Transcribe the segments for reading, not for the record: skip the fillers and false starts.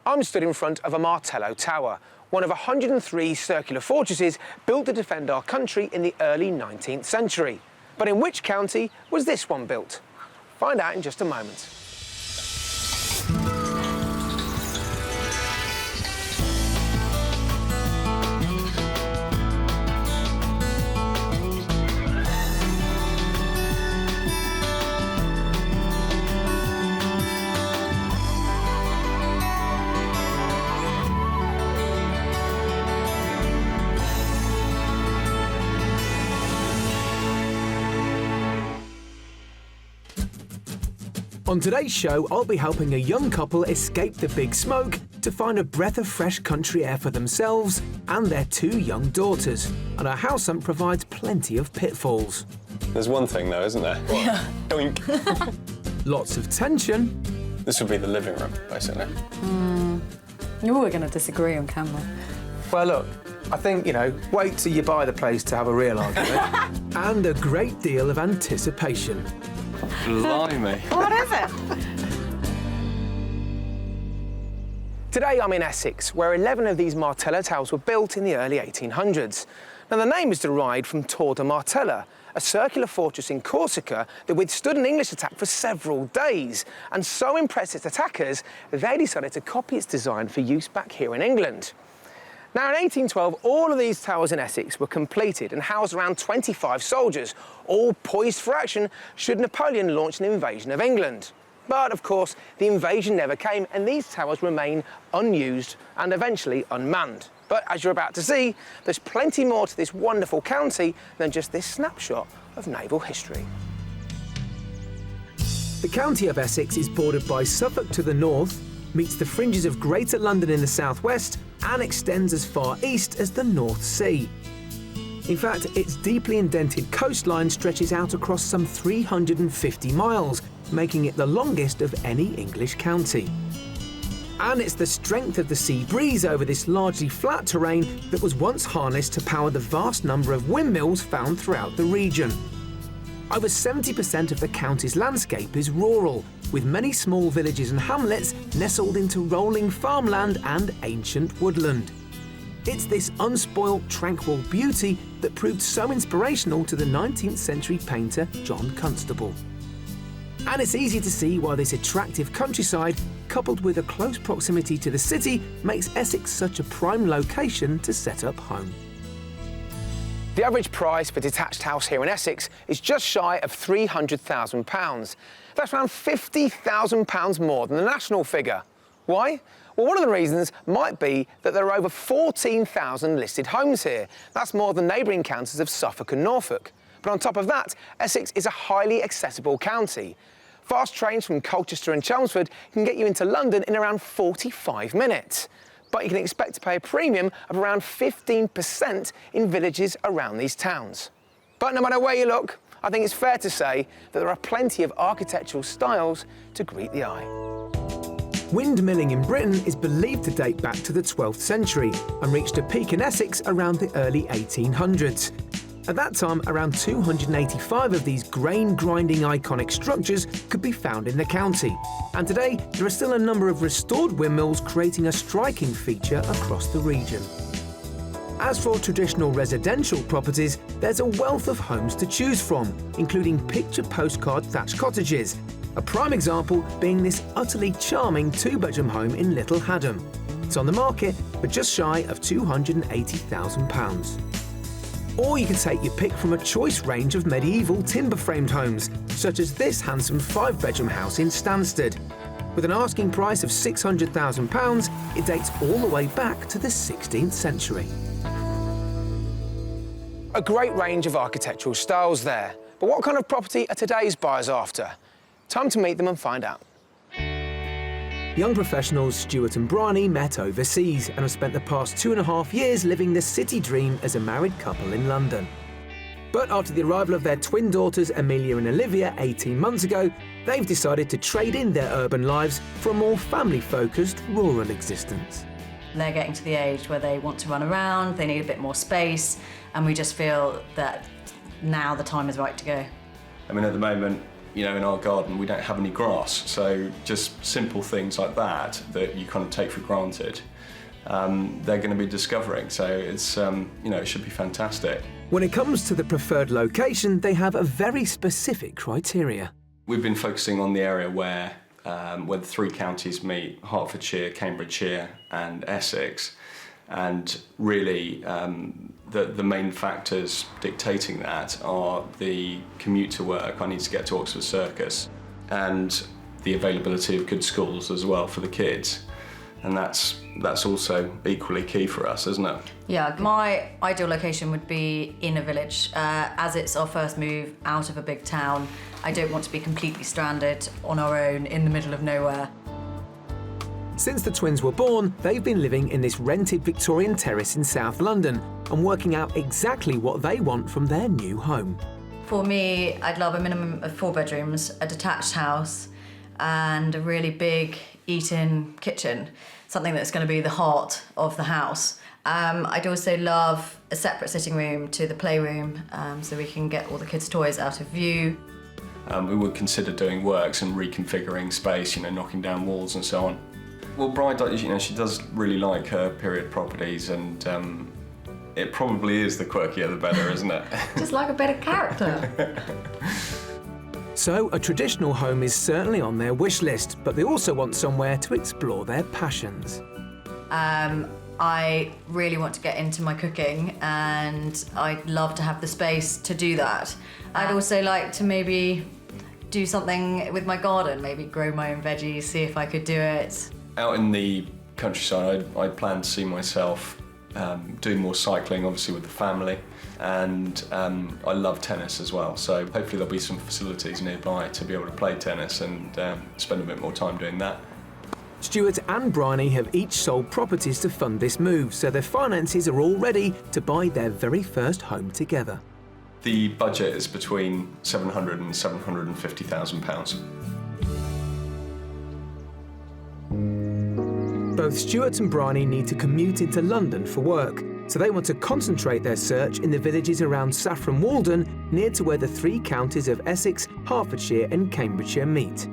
I'm stood in front of a Martello Tower, one of 103 circular fortresses built to defend our country in the early 19th century. But in which county was this one built? Find out in just a moment. On today's show, I'll be helping a young couple escape the big smoke to find a breath of fresh country air for themselves and their 2 young daughters. And our house hunt provides plenty of pitfalls. There's one thing though, isn't there? Yeah. Doink. Lots of tension. This would be the living room, basically. We're going to disagree on camera. Well, look, I think, wait till you buy the place to have a real argument. And a great deal of anticipation. Blimey. What is it? Today I'm in Essex, where 11 of these Martello towers were built in the early 1800s. Now, the name is derived from Tor de Martella, a circular fortress in Corsica that withstood an English attack for several days, and so impressed its attackers, they decided to copy its design for use back here in England. Now, in 1812, all of these towers in Essex were completed and housed around 25 soldiers, all poised for action should Napoleon launch an invasion of England. But, of course, the invasion never came, and these towers remain unused and eventually unmanned. But, as you're about to see, there's plenty more to this wonderful county than just this snapshot of naval history. The county of Essex is bordered by Suffolk to the north, meets the fringes of Greater London in the southwest, and extends as far east as the North Sea. In fact, its deeply indented coastline stretches out across some 350 miles, making it the longest of any English county. And it's the strength of the sea breeze over this largely flat terrain that was once harnessed to power the vast number of windmills found throughout the region. Over 70% of the county's landscape is rural, with many small villages and hamlets nestled into rolling farmland and ancient woodland. It's this unspoilt, tranquil beauty that proved so inspirational to the 19th century painter John Constable. And it's easy to see why this attractive countryside, coupled with a close proximity to the city, makes Essex such a prime location to set up home. The average price for a detached house here in Essex is just shy of £300,000. That's around £50,000 more than the national figure. Why? Well, one of the reasons might be that there are over 14,000 listed homes here. That's more than neighbouring counties of Suffolk and Norfolk. But on top of that, Essex is a highly accessible county. Fast trains from Colchester and Chelmsford can get you into London in around 45 minutes. But you can expect to pay a premium of around 15% in villages around these towns. But no matter where you look, I think it's fair to say that there are plenty of architectural styles to greet the eye. Windmilling in Britain is believed to date back to the 12th century and reached a peak in Essex around the early 1800s. At that time, around 285 of these grain-grinding iconic structures could be found in the county. And today, there are still a number of restored windmills creating a striking feature across the region. As for traditional residential properties, there's a wealth of homes to choose from, including picture postcard thatched cottages, a prime example being this utterly charming 2-bedroom home in Little Haddam. It's on the market for just shy of £280,000. Or you can take your pick from a choice range of medieval timber-framed homes, such as this handsome 5-bedroom house in Stansted. With an asking price of £600,000, it dates all the way back to the 16th century. A great range of architectural styles there. But what kind of property are today's buyers after? Time to meet them and find out. Young professionals Stuart and Bryony met overseas and have spent the past 2.5 years living the city dream as a married couple in London. But after the arrival of their twin daughters Amelia and Olivia 18 months ago, they've decided to trade in their urban lives for a more family-focused rural existence. They're getting to the age where they want to run around, they need a bit more space, and we just feel that now the time is right to go. I mean, at the moment, you know, in our garden we don't have any grass, so just simple things like that you kind of take for granted, they're going to be discovering. So it's, you know, it should be fantastic. When it comes to the preferred location, they have a very specific criteria. We've been focusing on the area where the three counties meet, Hertfordshire, Cambridgeshire and Essex, and really the main factors dictating that are the commute to work, I need to get to Oxford Circus, and the availability of good schools as well for the kids. And that's also equally key for us, isn't it? Yeah, my ideal location would be in a village. As it's our first move out of a big town, I don't want to be completely stranded on our own in the middle of nowhere. Since the twins were born, they've been living in this rented Victorian terrace in South London and working out exactly what they want from their new home. For me, I'd love a minimum of 4 bedrooms, a detached house, and a really big eat-in kitchen, something that's going to be the heart of the house. I'd also love a separate sitting room to the playroom, so we can get all the kids' toys out of view. We would consider doing works and reconfiguring space, you know, knocking down walls and so on. Well, Bride, you know, she does really like her period properties, and it probably is the quirkier the better, isn't it? Just like a bit of character. So a traditional home is certainly on their wish list, but they also want somewhere to explore their passions. I really want to get into my cooking, and I'd love to have the space to do that. I'd also like to maybe do something with my garden, maybe grow my own veggies, see if I could do it. Out in the countryside, I plan to see myself doing more cycling, obviously with the family, and I love tennis as well, so hopefully there'll be some facilities nearby to be able to play tennis and spend a bit more time doing that. Stuart and Bryony have each sold properties to fund this move, so their finances are all ready to buy their very first home together. The budget is between £700,000 and £750,000. Both Stuart and Bryony need to commute into London for work, so they want to concentrate their search in the villages around Saffron Walden, near to where the 3 counties of Essex, Hertfordshire and Cambridgeshire meet.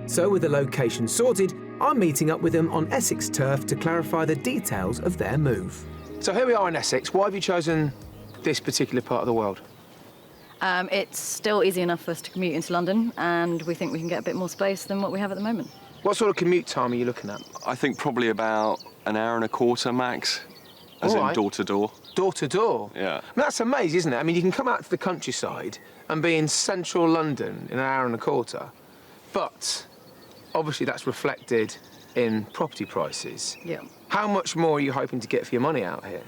So with the location sorted, I'm meeting up with them on Essex turf to clarify the details of their move. So here we are in Essex. Why have you chosen this particular part of the world? It's still easy enough for us to commute into London, and we think we can get a bit more space than what we have at the moment. What sort of commute time are you looking at? I think probably about an hour and a quarter max, as in door to door. Door to door? Yeah. I mean, that's amazing, isn't it? I mean, you can come out to the countryside and be in central London in an hour and a quarter, but obviously that's reflected in property prices. Yeah. How much more are you hoping to get for your money out here?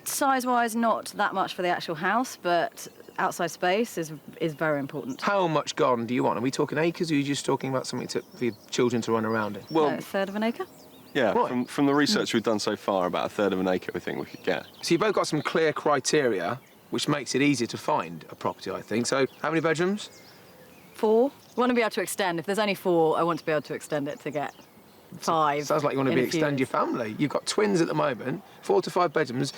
Size-wise, not that much for the actual house, but outside space is very important. How much garden do you want? Are we talking acres, or are you just talking about something for your children to run around in? Well, A third of an acre? yeah, Right. from the research we've done so far, about a third of an acre we think we could get. So you've both got some clear criteria, which makes it easier to find a property, I think. So how many bedrooms? 4. I want to be able to extend. If there's only 4, I want to be able to extend it to get 5. Sounds like you want to in a few extend your years. family. You've got twins at the moment, 4 to 5 bedrooms.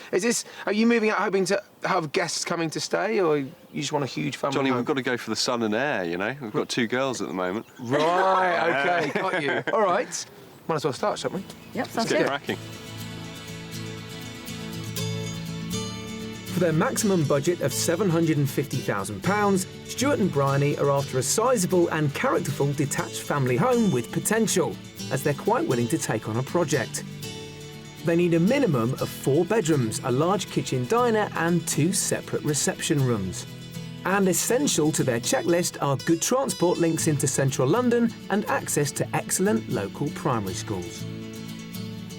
Are you moving out hoping to have guests coming to stay, or you just want a huge family Johnny, home? we've got to go for the sun and air, you know? We've got 2 girls at the moment. Right, OK, got you. All right. Might as well start, shall we? Yep, Let's sounds get good. cracking. For their maximum budget of £750,000, Stuart and Bryony are after a sizable and characterful detached family home with potential, as they're quite willing to take on a project. They need a minimum of 4 bedrooms, a large kitchen diner and 2 separate reception rooms. And essential to their checklist are good transport links into central London and access to excellent local primary schools.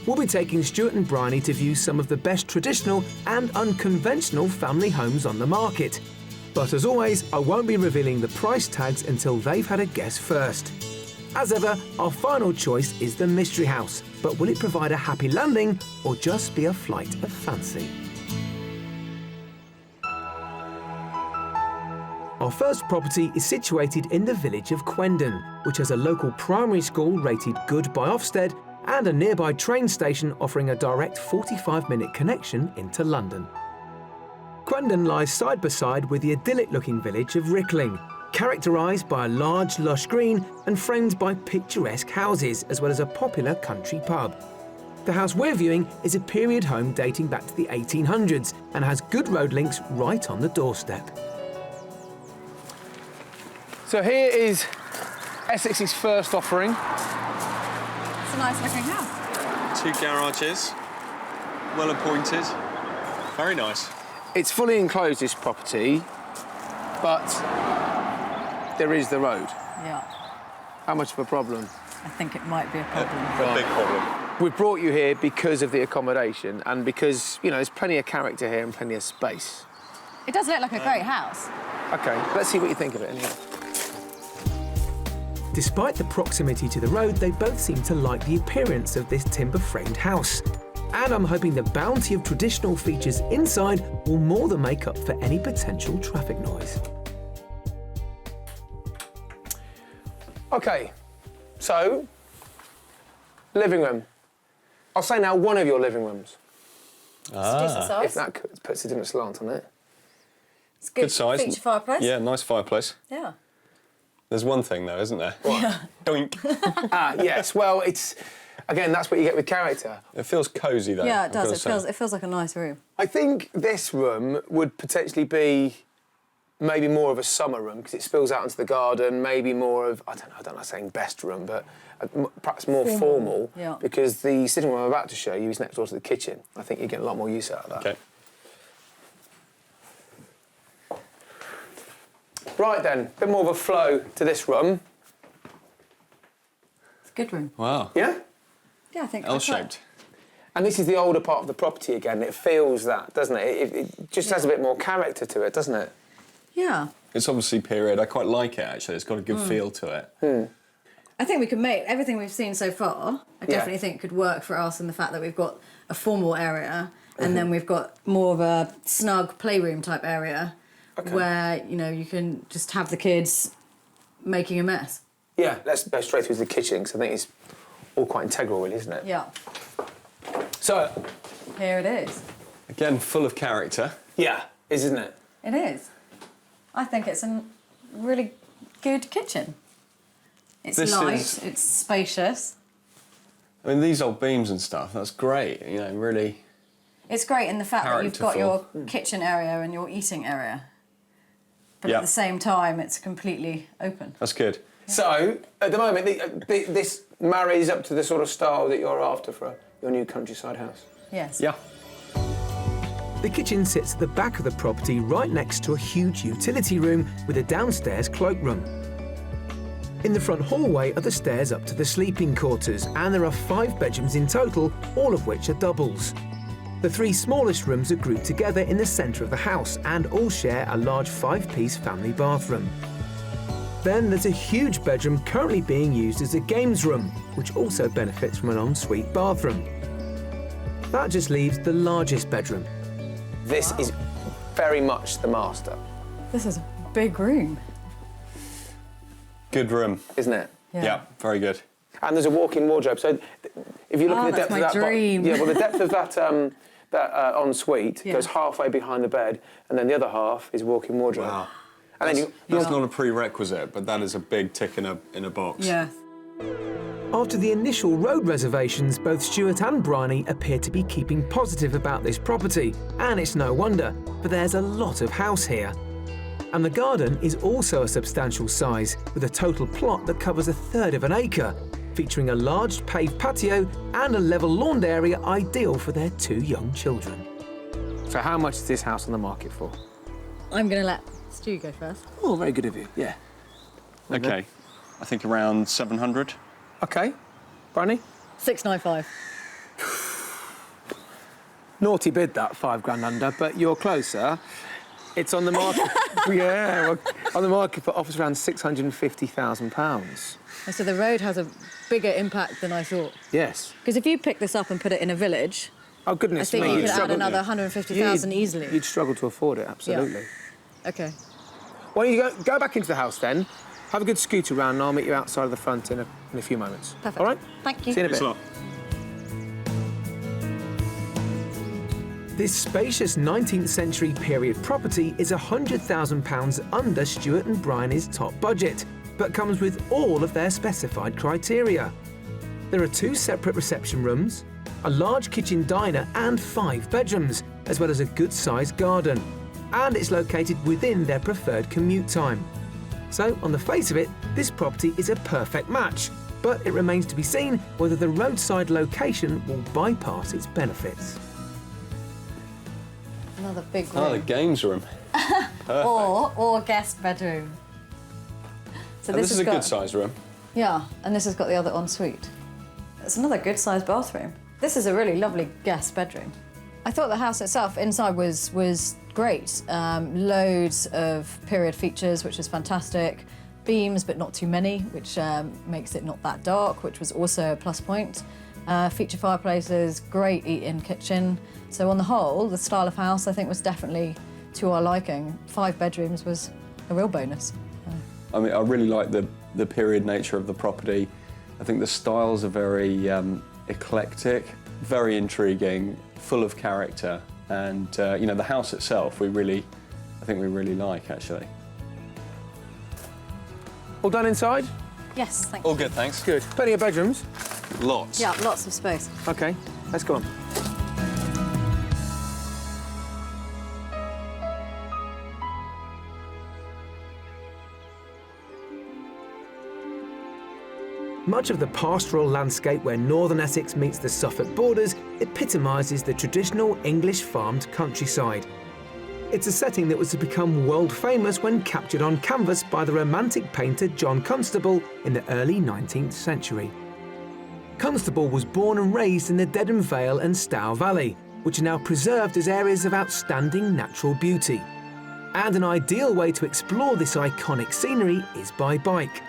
We'll be taking Stuart and Bryony to view some of the best traditional and unconventional family homes on the market. But as always, I won't be revealing the price tags until they've had a guess first. As ever, our final choice is the mystery house, but will it provide a happy landing or just be a flight of fancy? Our first property is situated in the village of Quendon, which has a local primary school rated good by Ofsted and a nearby train station offering a direct 45-minute connection into London. Quendon lies side by side with the idyllic-looking village of Rickling, characterised by a large, lush green and framed by picturesque houses, as well as a popular country pub. The house we're viewing is a period home dating back to the 1800s and has good road links right on the doorstep. So here is Essex's first offering. It's a nice looking house. 2 garages, well appointed, very nice. It's fully enclosed, this property, but there is the road. Yeah, How much of a problem? I think it might be a problem. A big problem. We've brought you here because of the accommodation and because, you know, there's plenty of character here and plenty of space. It does look like a great house. OK, let's see what you think of it anyway. Despite the proximity to the road, they both seem to like the appearance of this timber-framed house. And I'm hoping the bounty of traditional features inside will more than make up for any potential traffic noise. OK, so, living room. I'll say now one of your living rooms, It's a decent size. if that puts a different slant on it. It's good, Good size. feature fireplace. Yeah, nice fireplace. Yeah. There's one thing though, isn't there? What? Doink. Yes, well, it's, again, that's what you get with character. It feels cosy though. Yeah, it I've does. gotta say. It feels like a nice room. I think this room would potentially be maybe more of a summer room because it spills out into the garden, maybe more of, I don't know saying best room, but perhaps more formal Yeah. because the sitting room I'm about to show you is next door to the kitchen. I think you get a lot more use out of that. Okay. Right then, a bit more of a flow to this room. It's a good room. Wow. Yeah? Yeah, I think L-shaped. And this is the older part of the property again. It feels that, doesn't it? It just has a bit more character to it, doesn't it? Yeah. It's obviously period. I quite like it actually. It's got a good feel to it. I think we can make everything we've seen so far. I definitely think could work for us in the fact that we've got a formal area and then we've got more of a snug playroom type area where, you know, you can just have the kids making a mess. Yeah, let's go straight through to the kitchen because I think it's all quite integral, really, isn't it? Yeah. So, Here it is. Again, full of character. yeah, isn't it? It is. I think it's a really good kitchen. It's This light, is- it's spacious. I mean, these old beams and stuff, that's great. You know, really. It's great in the fact that you've got your Characterful. kitchen area and your eating area. But Yeah. at the same time, it's completely open. That's good. So, at the moment, this marries up to the sort of style that you're after for your new countryside house. Yes. Yeah. The kitchen sits at the back of the property right next to a huge utility room with a downstairs cloakroom. In the front hallway are the stairs up to the sleeping quarters, and there are 5 bedrooms in total, all of which are doubles. The 3 smallest rooms are grouped together in the centre of the house and all share a large 5-piece family bathroom. Then there's a huge bedroom currently being used as a games room, which also benefits from an ensuite bathroom. That just leaves the largest bedroom. This is very much the master, This is a big room. Good room. isn't it? Yeah, very good. And there's a walk-in wardrobe. So, if you look at the that's depth my of that, dream. yeah, well, the depth of that ensuite Yeah. goes halfway behind the bed, and then the other half is walk-in wardrobe. Wow. And then That's not a prerequisite, but that is a big tick in a box. Yes. After the initial road reservations, both Stuart and Bryony appear to be keeping positive about this property, and it's no wonder, for there's a lot of house here. And the garden is also a substantial size, with a total plot that covers 1/3 of an acre, featuring a large paved patio and a level lawned area ideal for their 2 young children. So how much is this house on the market for? I'm going to let Stu go first. Oh, very good of you, yeah. Okay. I think around 700. OK. Bryony? 695. Naughty bid, that, 5 grand under, but you're closer. It's on the market. Yeah, well, on the market for offers around £650,000. So the road has a bigger impact than I thought. Yes. Because if you pick this up and put it in a village, Oh, I goodness think me. you you'd could add struggle- another 150,000 easily. You'd struggle to afford it, absolutely. Okay. Why don't you go back into the house then, have a good scoot around, and I'll meet you outside of the front in a few moments. Perfect. All right? Thank you. See you in a bit. Thanks a lot. This spacious 19th century period property is £100,000 under Stuart and Bryony's top budget, but comes with all of their specified criteria. There are 2 separate reception rooms, a large kitchen diner and 5 bedrooms, as well as a good-sized garden. And it's located within their preferred commute time. So, on the face of it, this property is a perfect match, but it remains to be seen whether the roadside location will bypass its benefits. Another big room. Oh, the games room. or guest bedroom. So And this is a got, good sized room. Yeah, and this has got the other ensuite. It's another good sized bathroom. This is a really lovely guest bedroom. I thought the house itself inside was great. Loads of period features, which is fantastic. Beams, but not too many, which makes it not that dark, which was also a plus point. Feature fireplaces, great eat-in kitchen. So on the whole, the style of house I think was definitely to our liking. 5 bedrooms was a real bonus. I mean, I really like the period nature of the property. I think the styles are very eclectic, very intriguing, full of character, and you know, the house itself I think we really like actually. All done inside? Yes, thank you. All good, thanks. Good. Plenty of bedrooms? Lots. Yeah, lots of space. OK, let's go on. Much of the pastoral landscape where northern Essex meets the Suffolk borders epitomises the traditional English farmed countryside. It's a setting that was to become world famous when captured on canvas by the romantic painter John Constable in the early 19th century. Constable was born and raised in the Dedham Vale and Stour Valley, which are now preserved as areas of outstanding natural beauty. And an ideal way to explore this iconic scenery is by bike.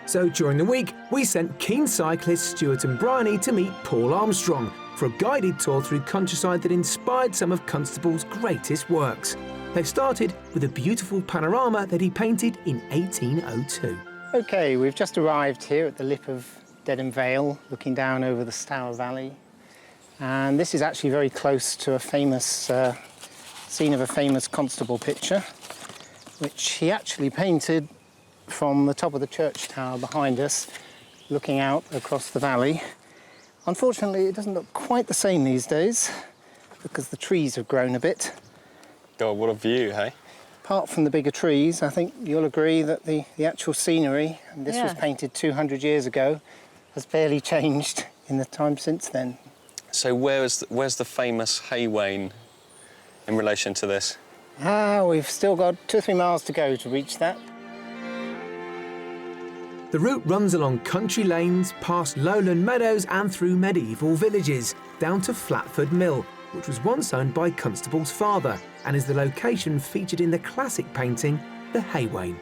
So during the week, we sent keen cyclists Stuart and Bryony to meet Paul Armstrong for a guided tour through countryside that inspired some of Constable's greatest works. They started with a beautiful panorama that he painted in 1802. OK, we've just arrived here at the lip of Dedham Vale, looking down over the Stour Valley. And this is actually very close to a famous scene of a famous Constable picture, which he actually painted from the top of the church tower behind us, looking out across the valley. Unfortunately, it doesn't look quite the same these days because the trees have grown a bit. God, what a view, hey? Apart from the bigger trees, I think you'll agree that the actual scenery, and this was painted 200 years ago, has barely changed in the time since then. So where's the famous Haywain in relation to this? We've still got 2 or 3 miles to go to reach that. The route runs along country lanes, past lowland meadows and through medieval villages, down to Flatford Mill, which was once owned by Constable's father and is the location featured in the classic painting, The Haywain.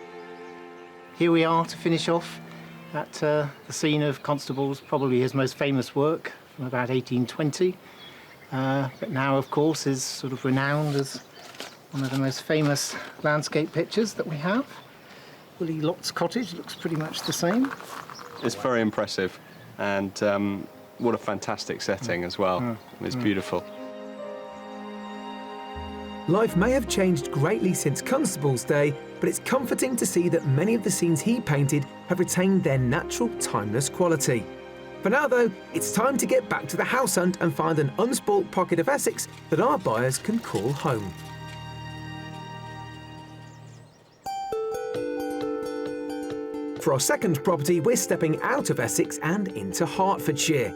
Here we are to finish off at the scene of Constable's, probably his most famous work from about 1820. But now, of course, is sort of renowned as one of the most famous landscape pictures that we have. Willie Lott's cottage looks pretty much the same. It's very impressive, and what a fantastic setting as well. It's beautiful. Life may have changed greatly since Constable's day, but it's comforting to see that many of the scenes he painted have retained their natural, timeless quality. For now, though, it's time to get back to the house hunt and find an unspoilt pocket of Essex that our buyers can call home. For our second property, we're stepping out of Essex and into Hertfordshire.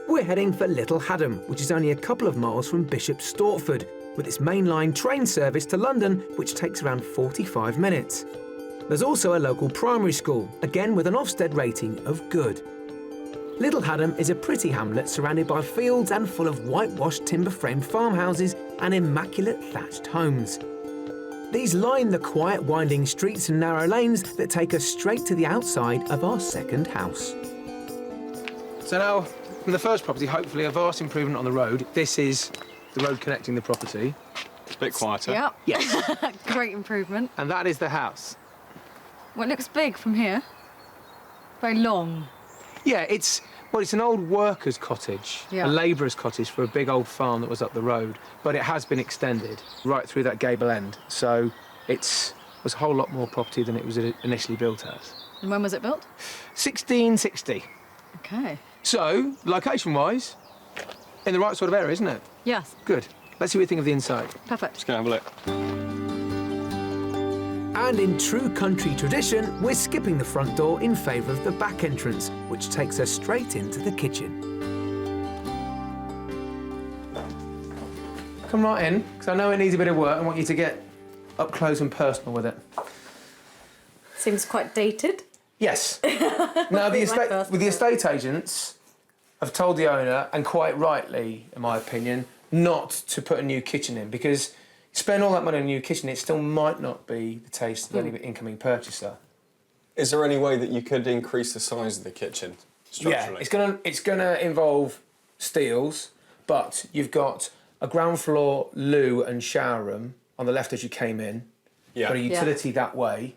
We're heading for Little Haddam, which is only a couple of miles from Bishop Stortford, with its mainline train service to London, which takes around 45 minutes. There's also a local primary school, again with an Ofsted rating of good. Little Haddam is a pretty hamlet surrounded by fields and full of whitewashed timber-framed farmhouses and immaculate thatched homes. These line the quiet winding streets and narrow lanes that take us straight to the outside of our second house. So now, from the first property, hopefully a vast improvement on the road. This is the road connecting the property. It's a bit quieter. Yep. Yes. Great improvement. And that is the house. Well, it looks big from here. Very long. Yeah, it's Well, it's an old worker's cottage, Yeah. a labourer's cottage for a big old farm that was up the road, but it has been extended right through that gable end, so it was a whole lot more property than it was initially built as. And when was it built? 1660. Okay. So, location-wise, in the right sort of area, isn't it? Yes. Good. Let's see what you think of the inside. Perfect. Just gonna have a look. And in true country tradition, we're skipping the front door in favour of the back entrance, which takes us straight into the kitchen. Come right in, because I know it needs a bit of work. I want you to get up close and personal with it. Seems quite dated. Yes. Now, the estate agents have told the owner, and quite rightly, in my opinion, not to put a new kitchen in, because spend all that money on a new kitchen, it still might not be the taste of any incoming purchaser. Is there any way that you could increase the size of the kitchen structurally? Yeah, it's gonna involve steels, but you've got a ground floor loo and shower room on the left as you came in. Yeah. Got a utility that way,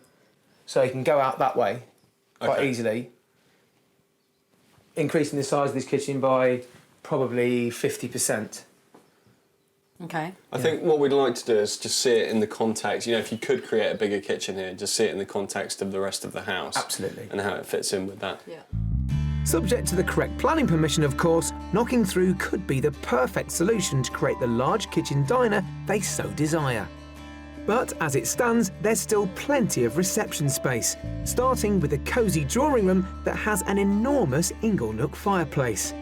so you can go out that way quite easily. Increasing the size of this kitchen by probably 50%. Okay. I think what we'd like to do is just see it in the context. You know, if you could create a bigger kitchen here, just see it in the context of the rest of the house. Absolutely. And how it fits in with that. Yeah. Subject to the correct planning permission, of course, knocking through could be the perfect solution to create the large kitchen diner they so desire. But as it stands, there's still plenty of reception space, starting with a cosy drawing room that has an enormous inglenook fireplace.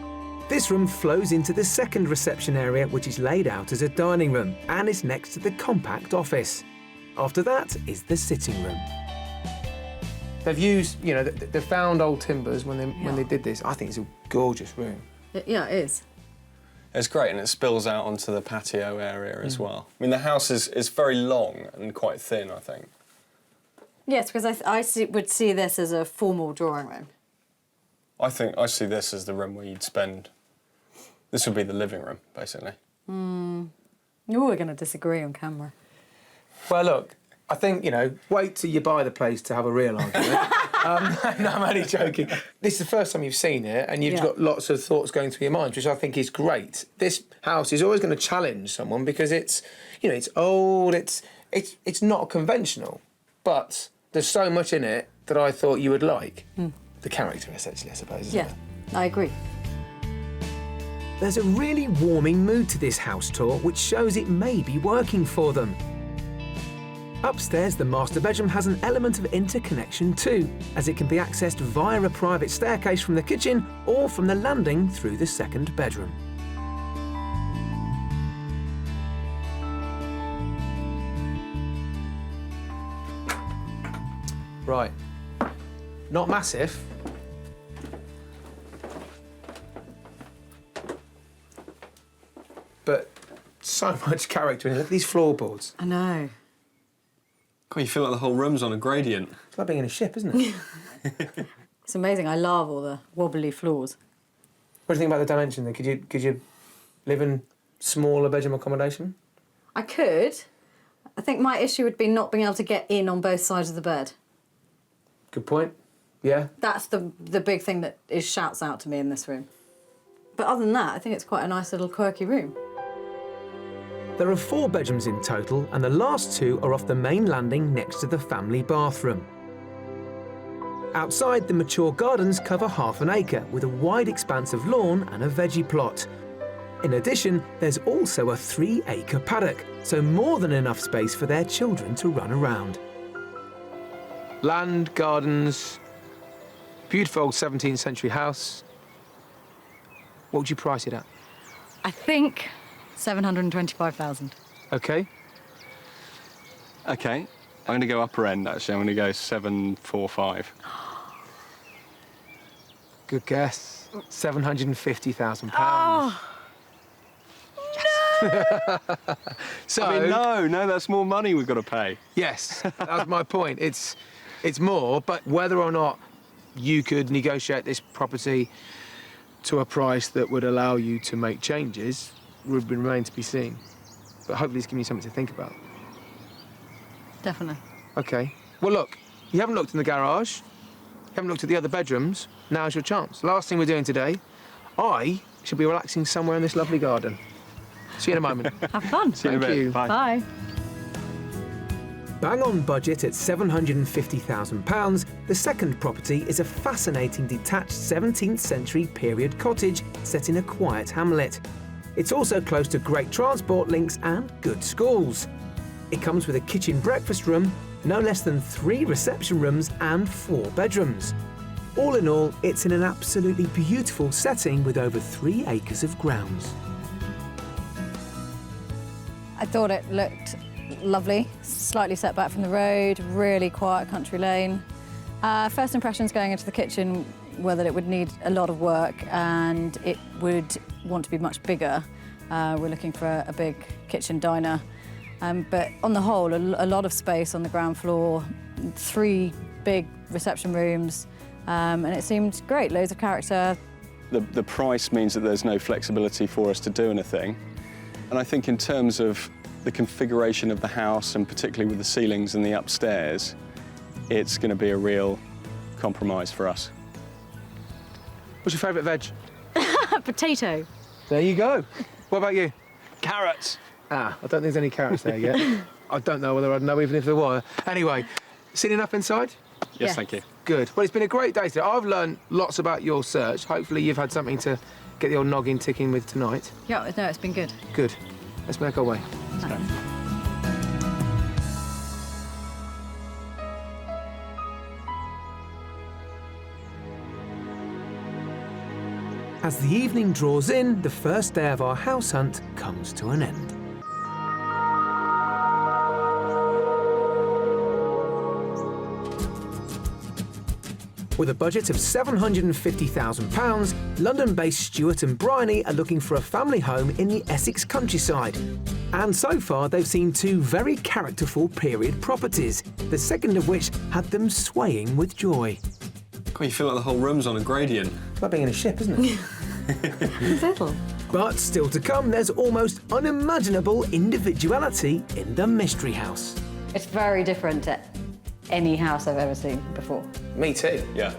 This room flows into the second reception area, which is laid out as a dining room and is next to the compact office. After that is the sitting room. They've used, you know, they found old timbers when they did this. I think it's a gorgeous room. Yeah, it is. It's great, and it spills out onto the patio area as well. I mean, the house is very long and quite thin, I think. Yes, because I would see this as a formal drawing room. I think I see this as the room where you'd spend... This would be the living room, basically. Oh, we're going to disagree on camera. Well, look, I think, you know, wait till you buy the place to have a real argument. No, I'm only joking. This is the first time you've seen it, and you've got lots of thoughts going through your mind, which I think is great. This house is always going to challenge someone because it's, you know, it's old, it's not conventional, but there's so much in it that I thought you would like. The character, essentially, I suppose, isn't it? I agree. There's a really warming mood to this house tour, which shows it may be working for them. Upstairs, the master bedroom has an element of interconnection too, as it can be accessed via a private staircase from the kitchen or from the landing through the second bedroom. Right. Not massive. But so much character in it. Look at these floorboards. I know. God, you feel like the whole room's on a gradient. It's like being in a ship, isn't it? It's amazing. I love all the wobbly floors. What do you think about the dimension then? Could you live in smaller bedroom accommodation? I could. I think my issue would be not being able to get in on both sides of the bed. Good point. Yeah. That's the big thing that shouts out to me in this room. But other than that, I think it's quite a nice little quirky room. There are 4 bedrooms in total, and the last 2 are off the main landing next to the family bathroom. Outside, the mature gardens cover half an acre, with a wide expanse of lawn and a veggie plot. In addition, there's also a 3-acre paddock, so more than enough space for their children to run around. Land, gardens, beautiful old 17th century house. What would you price it at? I think 725,000. Okay. Okay, I'm going to go upper end, actually. I'm going to go 745. Good guess. £750,000. Oh, So, I mean, no, that's more money we've got to pay. yes, that's my point. It's more, but whether or not you could negotiate this property to a price that would allow you to make changes would remain to be seen. But hopefully it's giving you something to think about. definitely. Okay. Well, look, you haven't looked in the garage. You haven't looked at the other bedrooms, now's your chance. Last thing we're doing today, I shall be relaxing somewhere in this lovely garden. See you in a moment. Have fun. See you in a Thank bit. you. Bye. Bye. Bang on budget at £750,000, the second property is a fascinating detached 17th century period cottage set in a quiet hamlet. It's also close to great transport links and good schools. It comes with a kitchen breakfast room, no less than 3 reception rooms and 4 bedrooms. All in all, it's in an absolutely beautiful setting with over 3 acres of grounds. I thought it looked lovely, slightly set back from the road, really quiet country lane. First impressions going into the kitchen were that it would need a lot of work and it would want to be much bigger. We're looking for a big kitchen diner. But on the whole, a lot of space on the ground floor, 3 big reception rooms, and it seemed great, loads of character. The price means that there's no flexibility for us to do anything. And I think in terms of the configuration of the house, and particularly with the ceilings and the upstairs, it's going to be a real compromise for us. What's your favourite veg? Potato. There you go. What about you? Carrots! I don't think there's any carrots there yet. I don't know whether I'd know even if there were. Anyway, seen enough inside? Yes, thank you. Good. Well, it's been a great day today. I've learned lots about your search. Hopefully you've had something to get the old noggin ticking with tonight. Yeah, no, it's been good. Good. Let's make our way. As the evening draws in, the first day of our house hunt comes to an end. With a budget of £750,000, London-based Stuart and Bryony are looking for a family home in the Essex countryside. And so far, they've seen 2 very characterful period properties, the second of which had them swaying with joy. God, you feel like the whole room's on a gradient. It's like being in a ship, isn't it? It's little. But still to come, there's almost unimaginable individuality in the mystery house. It's very different to any house I've ever seen before. Me too. Yeah.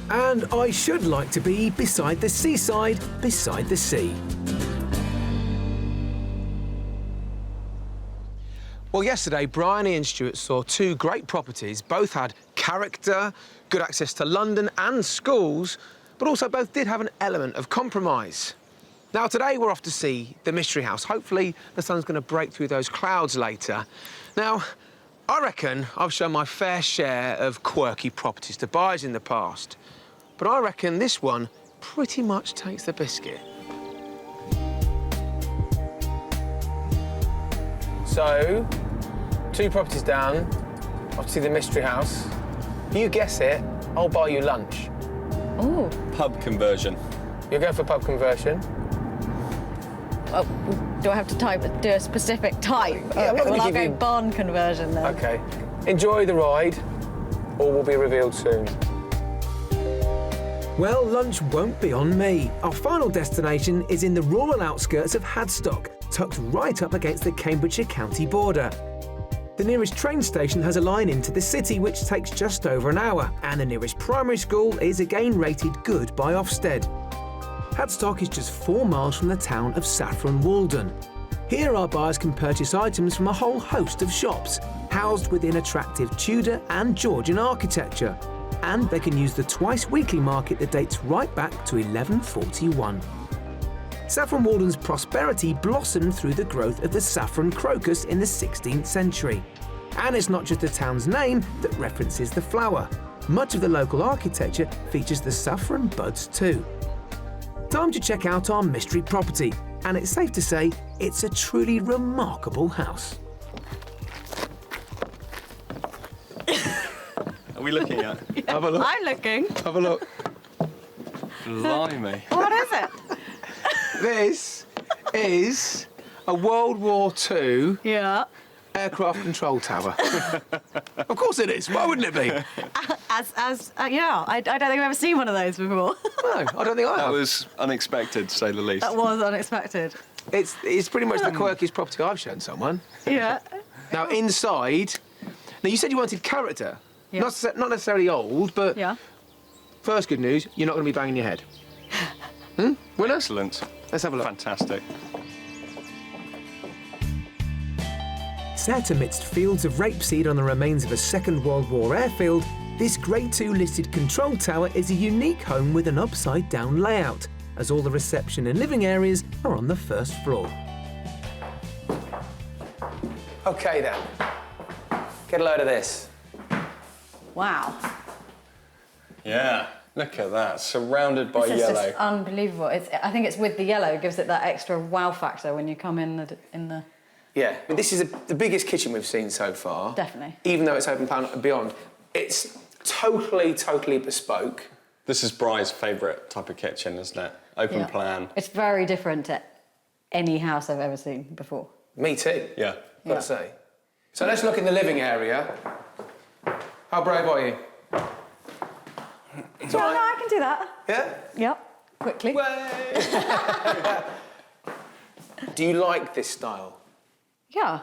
And I should like to be beside the seaside, beside the sea. Well, yesterday, Bryony and Stuart saw 2 great properties. Both had character, good access to London and schools, but also both did have an element of compromise. Now, today we're off to see the mystery house. Hopefully, the sun's going to break through those clouds later. Now, I reckon I've shown my fair share of quirky properties to buyers in the past, but I reckon this one pretty much takes the biscuit. So, 2 properties down, off to see the mystery house. You guess it, I'll buy you lunch. Oh. Pub conversion. You're going for pub conversion? Oh, do I have to do a specific type? Yeah, I'm not gonna Well, I'll give go you- barn conversion then. OK. Enjoy the ride, all will be revealed soon. Well, lunch won't be on me. Our final destination is in the rural outskirts of Hadstock, tucked right up against the Cambridgeshire county border. The nearest train station has a line into the city which takes just over an hour, and the nearest primary school is again rated good by Ofsted. Hadstock is just 4 miles from the town of Saffron Walden. Here our buyers can purchase items from a whole host of shops, housed within attractive Tudor and Georgian architecture. And they can use the twice-weekly market that dates right back to 1141. Saffron Walden's prosperity blossomed through the growth of the saffron crocus in the 16th century. And it's not just the town's name that references the flower. Much of the local architecture features the saffron buds too. Time to check out our mystery property, and it's safe to say it's a truly remarkable house. Are we looking at? Have a look. I'm looking. Have a look. Blimey. What is it? This is a World War II Yeah. aircraft control tower. Of course it is. Why wouldn't it be? Yeah, I don't think I've ever seen one of those before. No, I don't think I That have. was unexpected, to say the least. That was unexpected. It's pretty much the quirkiest property I've shown someone. Yeah. Now, inside... Now, you said you wanted character. Yeah. Not necessarily old, but Yeah. first good news, you're not going to be banging your head. Winner? Excellent. Let's have a look. Fantastic. Set amidst fields of rapeseed on the remains of a Second World War airfield, this Grade 2 listed control tower is a unique home with an upside-down layout, as all the reception and living areas are on the first floor. OK, then. Get a load of this. Wow. Yeah, look at that, surrounded by This is yellow. just unbelievable. I think it's with the yellow, it gives it that extra wow factor when you come in the... Yeah, I mean, this is the biggest kitchen we've seen so far. Definitely. Even though it's open plan and beyond. It's totally bespoke. This is Bry's favourite type of kitchen, isn't it? Open Yeah. plan. It's very different to any house I've ever seen before. Me too. Yeah. Gotta say. So let's look in the living area. How brave are you? No, I can do that. Yeah? Yep, quickly. Do you like this style? Yeah,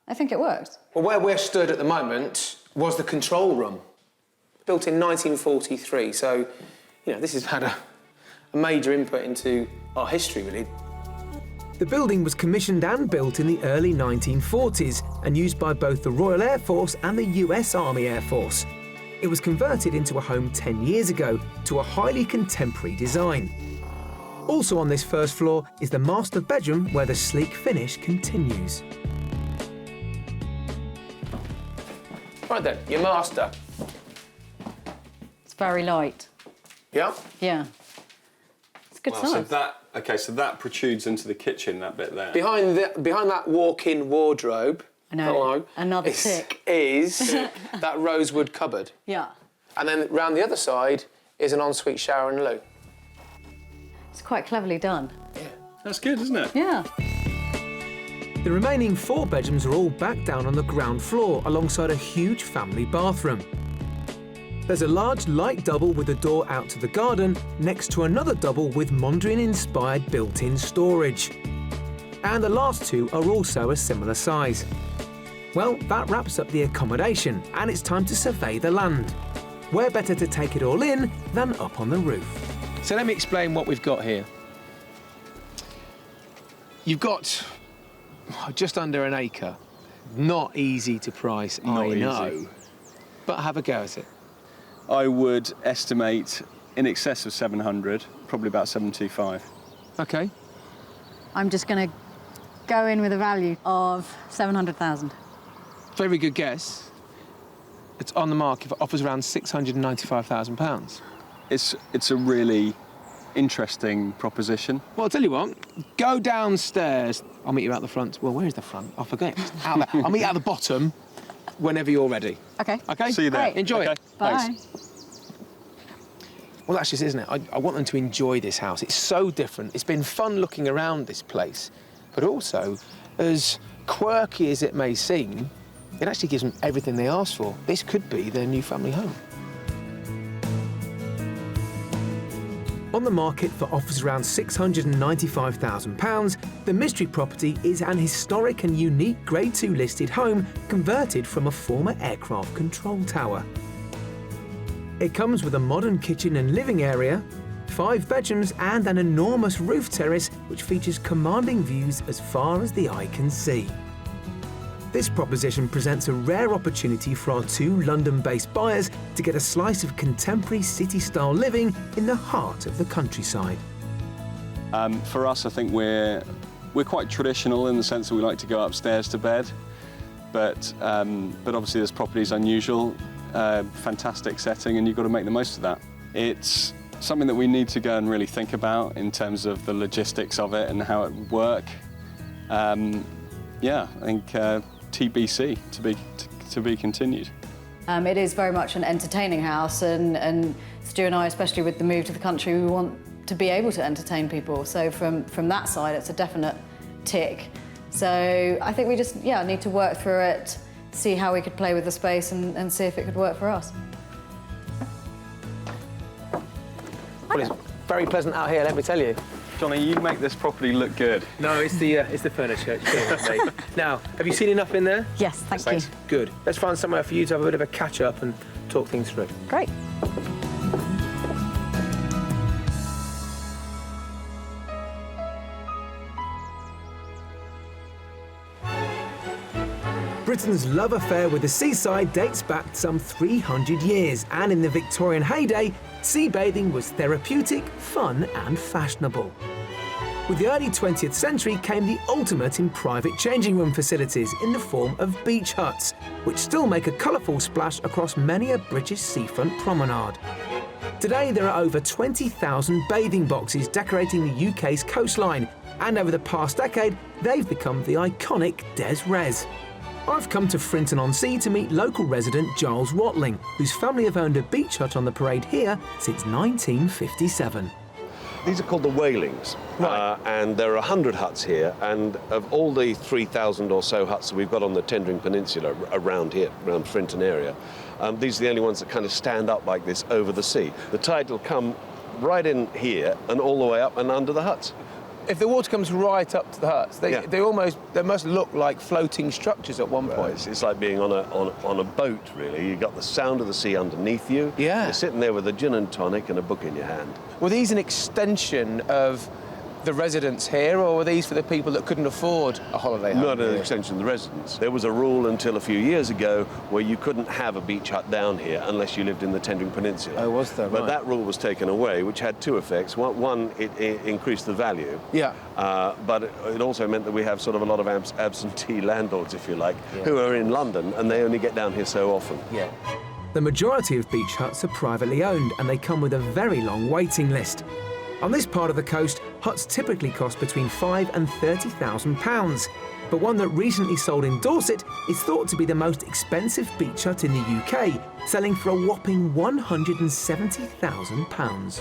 I think it works. Well, where we're stood at the moment was the control room, built in 1943. So, you know, this has had a major input into our history, really. The building was commissioned and built in the early 1940s and used by both the Royal Air Force and the US Army Air Force. It was converted into a home 10 years ago to a highly contemporary design. Also on this first floor is the master bedroom where the sleek finish continues. Right then, your master. It's very light. Yeah? Yeah. It's good size. So that protrudes into the kitchen, that bit there. Behind that walk-in wardrobe, I know. hello, Another tick. is that rosewood cupboard. Yeah. And then round the other side is an ensuite shower and loo. It's quite cleverly done. That's good, isn't it? Yeah. The remaining 4 bedrooms are all back down on the ground floor alongside a huge family bathroom. There's a large light double with a door out to the garden next to another double with Mondrian-inspired built-in storage. And the last 2 are also a similar size. Well, that wraps up the accommodation, and it's time to survey the land. Where better to take it all in than up on the roof? So let me explain what we've got here. You've got just under an acre. Not easy to price, Not I know. easy. But have a go at it. I would estimate in excess of 700, probably about 725. OK. I'm just going to go in with a value of 700,000. Very good guess. It's on the market for offers around £695,000. It's a really interesting proposition. Well, I'll tell you what, go downstairs. I'll meet you out the front. Well, where is the front? I forget. I'll meet you at the bottom whenever you're ready. OK. OK? See you there. Great. Enjoy Okay, it. Bye. thanks. Well, that's just, isn't it? I want them to enjoy this house. It's so different. It's been fun looking around this place, but also, as quirky as it may seem, it actually gives them everything they asked for. This could be their new family home. On the market for offers around £695,000, the mystery property is an historic and unique Grade 2 listed home converted from a former aircraft control tower. It comes with a modern kitchen and living area, 5 bedrooms and an enormous roof terrace which features commanding views as far as the eye can see. This proposition presents a rare opportunity for our 2 London-based buyers to get a slice of contemporary city-style living in the heart of the countryside. For us, I think we're quite traditional in the sense that we like to go upstairs to bed, but obviously this property is unusual, fantastic setting, and you've got to make the most of that. It's something that we need to go and really think about in terms of the logistics of it and how it would work. Yeah, I think TBC, to be continued. It is very much an entertaining house, and Stu and I, especially with the move to the country, we want to be able to entertain people. So from that side, it's a definite tick. So I think we just, need to work through it, see how we could play with the space and see if it could work for us. Well, it's very pleasant out here, let me tell you. Jonnie, you make this property look good. No, it's the furniture. Now, have you seen enough in there? Yes, thank you. Good. Let's find somewhere for you to have a bit of a catch-up and talk things through. Great. Britain's love affair with the seaside dates back some 300 years, and in the Victorian heyday, sea bathing was therapeutic, fun and fashionable. With the early 20th century came the ultimate in private changing room facilities in the form of beach huts, which still make a colourful splash across many a British seafront promenade. Today there are over 20,000 bathing boxes decorating the UK's coastline, and over the past decade they've become the iconic Des Res. I've come to Frinton-on-Sea to meet local resident Giles Watling, whose family have owned a beach hut on the parade here since 1957. These are called the Whalings, Right. and there are 100 huts here, and of all the 3,000 or so huts that we've got on the Tendring Peninsula around here, around Frinton area, these are the only ones that kind of stand up like this over the sea. The tide will come right in here and all the way up and under the huts. If the water comes right up to the huts, Yeah. they must look like floating structures at one point. It's like being on a boat, really. You've got the sound of the sea underneath you. Yeah. You're sitting there with a gin and tonic and a book in your hand. Were these an extension of the residents here, or were these for the people that couldn't afford a holiday home? Not an here? extension of the residence. There was a rule until a few years ago where you couldn't have a beach hut down here unless you lived in the Tendring Peninsula. Oh, was there? But Right. that rule was taken away, which had two effects. One, it increased the value. Yeah. But it also meant that we have sort of a lot of absentee landlords, if you like, who are in London and they only get down here so often. Yeah. The majority of beach huts are privately owned, and they come with a very long waiting list. On this part of the coast, huts typically cost between £5,000 and £30,000, but one that recently sold in Dorset is thought to be the most expensive beach hut in the UK, selling for a whopping £170,000.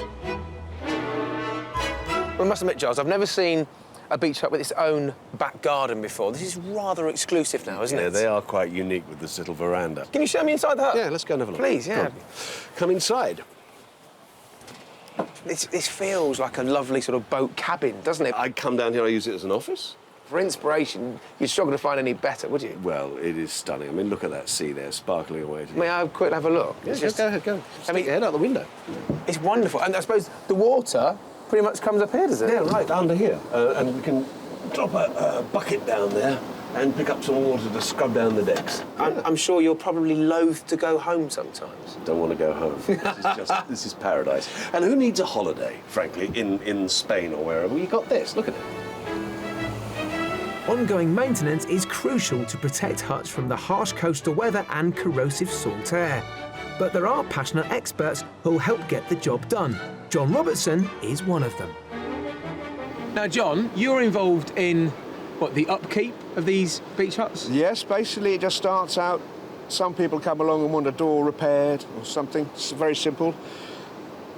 Well, I must admit, Giles, I've never seen a beach hut with its own back garden before. This is rather exclusive now, isn't Yeah, it? they are quite unique with this little veranda. Can you show me inside the hut? Yeah, let's go and have a look. Please, yeah. Come inside. This feels like a lovely sort of boat cabin, doesn't it? I come down here, I use it as an office. For inspiration, you'd struggle to find any better, would you? Well, it is stunning. I mean, look at that sea there, sparkling away. May I quickly have a look? Yeah, It's just- go ahead, go. I mean, Stick your head out the window. it's wonderful. And I suppose the water pretty much comes up here, does it? Yeah, right, under here. And we can drop a bucket down there and pick up some water to scrub down the decks. I'm sure you're probably loath to go home sometimes. Don't want to go home. This is paradise. And who needs a holiday, frankly, in Spain or wherever? You got this, look at it. Ongoing maintenance is crucial to protect huts from the harsh coastal weather and corrosive salt air. But there are passionate experts who'll help get the job done. John Robertson is one of them. Now, John, you're involved in, what, the upkeep of these beach huts? Yes, basically it just starts out, some people come along and want a door repaired or something, it's very simple.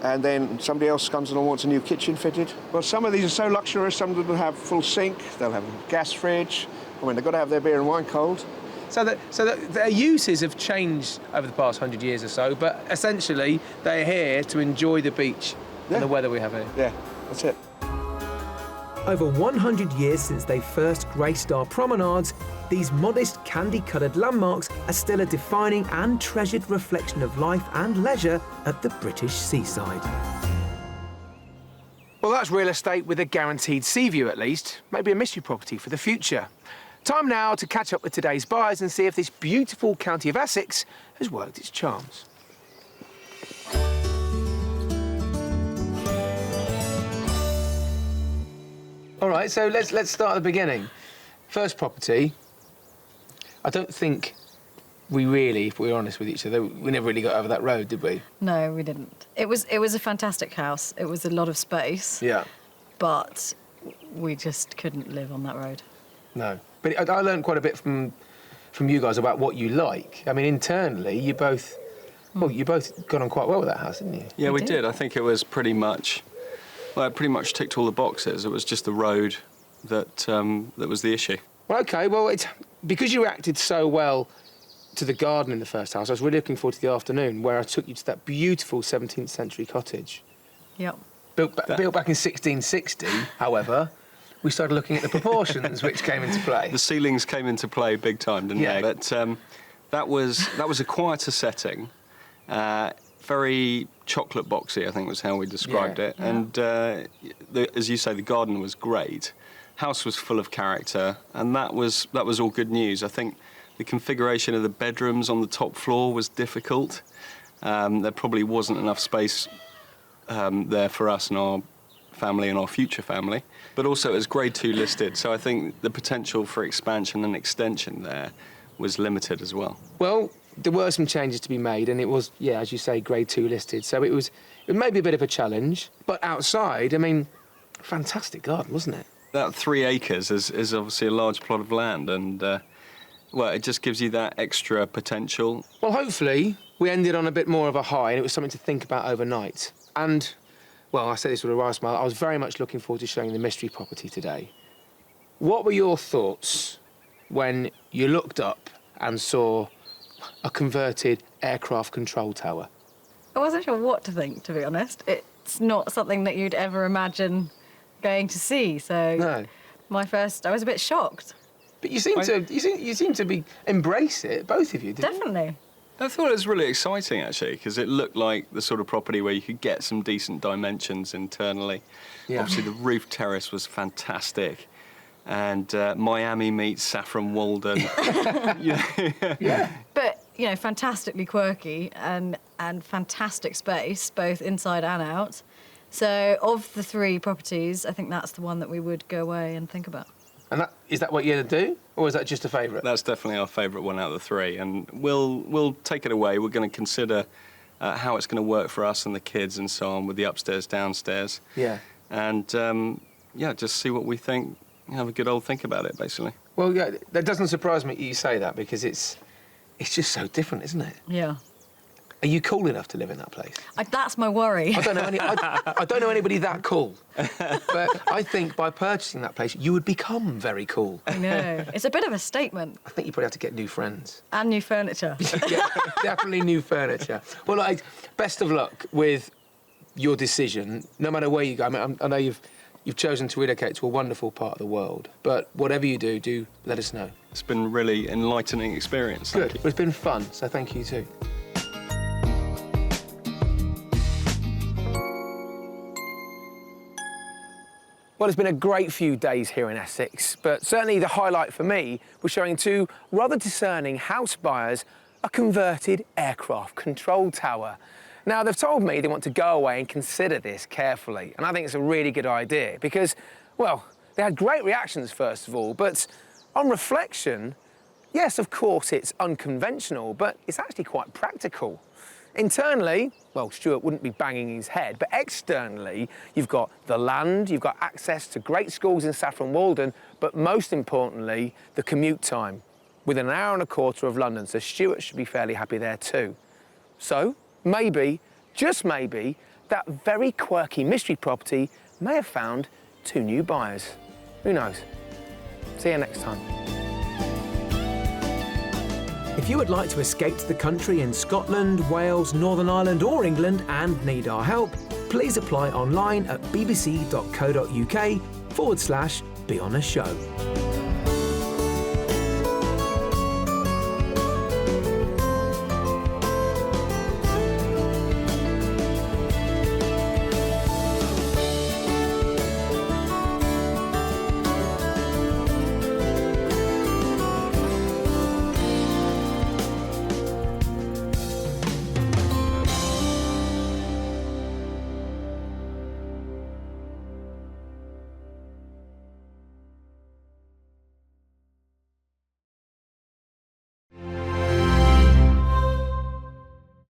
And then somebody else comes along and wants a new kitchen fitted. Well, some of these are so luxurious, some of them will have full sink, they'll have a gas fridge. I mean, they've got to have their beer and wine cold. So their uses have changed over the past 100 years or so, but essentially they're here to enjoy the beach and the weather we have here. Yeah, that's it. Over 100 years since they first graced our promenades, these modest candy-coloured landmarks are still a defining and treasured reflection of life and leisure at the British seaside. Well, that's real estate with a guaranteed sea view, at least. Maybe a mystery property for the future. Time now to catch up with today's buyers and see if this beautiful county of Essex has worked its charms. All right, so let's start at the beginning. First property. I don't think we really, if we're honest with each other, we never really got over that road, did we? No, we didn't. It was a fantastic house. It was a lot of space, Yeah. but we just couldn't live on that road. No. But I learned quite a bit from you guys about what you like. I mean, internally, you both got on quite well with that house, didn't you? Yeah, we did. did. I think it was pretty much, well, it pretty much ticked all the boxes. It was just the road that that was the issue. Well, OK, well, because you reacted so well to the garden in the first house, I was really looking forward to the afternoon where I took you to that beautiful 17th century cottage. Yep. Built back in 1660, however, we started looking at the proportions which came into play. The ceilings came into play big time, didn't Yeah. they? But that was a quieter setting, very chocolate boxy, I think was how we described it. And as you say, the garden was great. House was full of character, and that was all good news. I think The configuration of the bedrooms on the top floor was difficult. There probably wasn't enough space there for us and our family and our future family. But also it was grade 2 listed, so I think the potential for expansion and extension there was limited as well. Well, there were some changes to be made, and it was, yeah, as you say, grade 2 listed. So it was maybe a bit of a challenge. But outside, I mean, fantastic garden, wasn't it? That 3 acres is obviously a large plot of land, and well, it just gives you that extra potential. Well, hopefully we ended on a bit more of a high, and it was something to think about overnight. And, well, I say this with a wry smile, I was very much looking forward to showing the mystery property today. What were your thoughts when you looked up and saw a converted aircraft control tower? I wasn't sure what to think, to be honest. It's not something that you'd ever imagine going to see, so No. I was a bit shocked. But you seem to embrace it, both of you, didn't you? Definitely. I thought it was really exciting, actually, because it looked like the sort of property where you could get some decent dimensions internally. Yeah. Obviously, the roof terrace was fantastic. And Miami meets Saffron Walden. Yeah. But, you know, fantastically quirky and fantastic space, both inside and out. So of the 3 properties, I think that's the one that we would go away and think about. And is that what you're going to do, or is that just a favourite? That's definitely our favourite one out of the 3, and we'll take it away. We're going to consider how it's going to work for us and the kids and so on with the upstairs, downstairs. Yeah. And yeah, just see what we think. Have a good old think about it, basically. Well, yeah, that doesn't surprise me you say that, because it's just so different, isn't it? Yeah. Are you cool enough to live in that place? That's my worry. I don't know anybody that cool, but I think by purchasing that place, you would become very cool. I know. It's a bit of a statement. I think you probably have to get new friends. And new furniture. Yeah, definitely new furniture. Well, best of luck with your decision, no matter where you go. I mean, I know you've chosen to relocate to a wonderful part of the world, but whatever you do let us know. It's been a really enlightening experience. Good. Well, it's been fun, so thank you too. Well, it's been a great few days here in Essex, but certainly the highlight for me was showing 2 rather discerning house buyers a converted aircraft control tower. Now, they've told me they want to go away and consider this carefully, and I think it's a really good idea because, well, they had great reactions, first of all, but on reflection, yes, of course, it's unconventional, but it's actually quite practical. Internally, well, Stuart wouldn't be banging his head, but externally, you've got the land, you've got access to great schools in Saffron Walden, but most importantly, the commute time, within an hour and a quarter of London, so Stuart should be fairly happy there too. So, maybe, just maybe, that very quirky mystery property may have found 2 new buyers. Who knows? See you next time. If you would like to escape to the country in Scotland, Wales, Northern Ireland or England and need our help, please apply online at bbc.co.uk/be on a show.